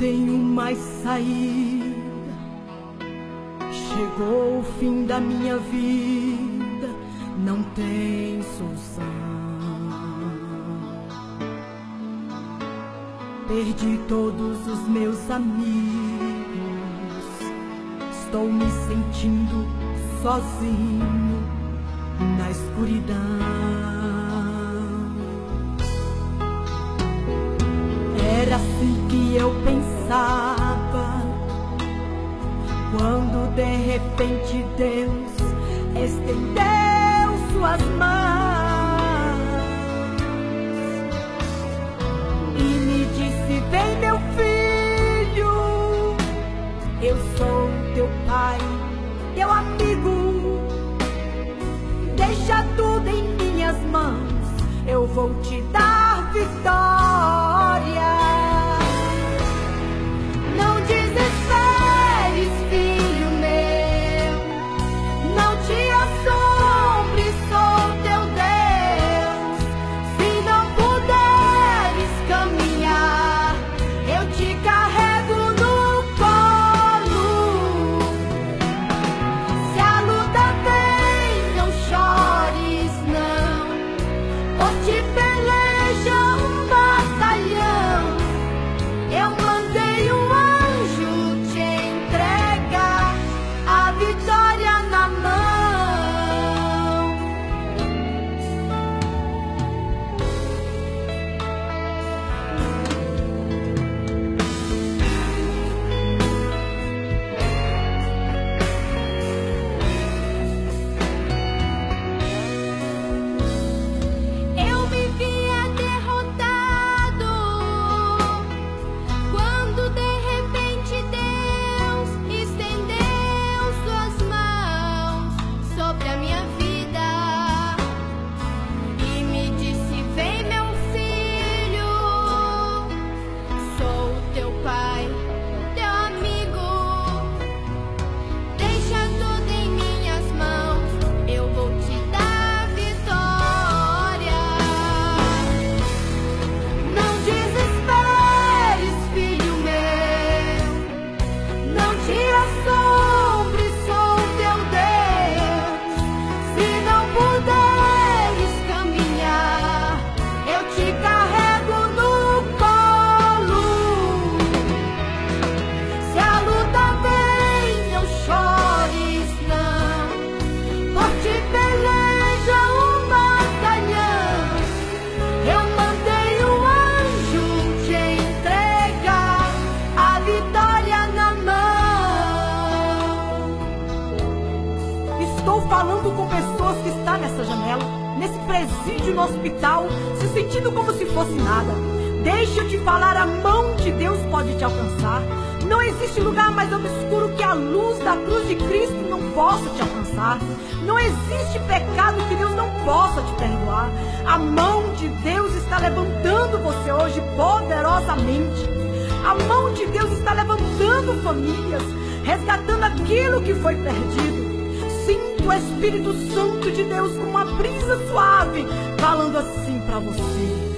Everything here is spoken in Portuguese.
tenho mais saída. Chegou o fim da minha vida, não tem solução. Perdi todos os meus amigos, estou me sentindo sozinho na escuridão. Era assim que eu pensava, quando de repente Deus estendeu suas mãos e me disse: vem, meu filho, eu sou teu pai, teu amigo, deixa tudo em minhas mãos, eu vou te dar vitória. Não desesperes, filho meu, não te assombres, sou teu Deus. Se não puderes caminhar, eu te carrego no colo. Se a luta vem, não chores, não, hoje peleja um batalhão. Eu mandei um anjo te entregar a vitória na mão. Eu me via derrotado quando de repente Deus estendeu suas mãos sobre a minha vida e me disse: vem, meu filho, sou teu pai, teu amigo, deixa tudo em minhas mãos, eu vou te dar vitória. Não desesperes, filho meu, não te assombres, sou teu Deus. Se não puderes caminhar, eu te carrego no colo. Se a luta vem, não chores, não, por ti peleja um batalhão. Eu mandei um anjo te entregar a vitória na mão. Estou falando com pessoas que estão nessa janela, nesse presídio no hospital, se sentindo como se fosse nada. Deixa eu te falar, a mão de Deus pode te alcançar. Não existe lugar mais obscuro que a luz da cruz de Cristo não possa te alcançar. Não existe pecado que Deus não possa te perdoar. A mão de Deus está levantando você hoje poderosamente. A mão de Deus está levantando famílias, resgatando aquilo que foi perdido. Sinto o Espírito Santo de Deus com uma brisa suave falando assim pra você: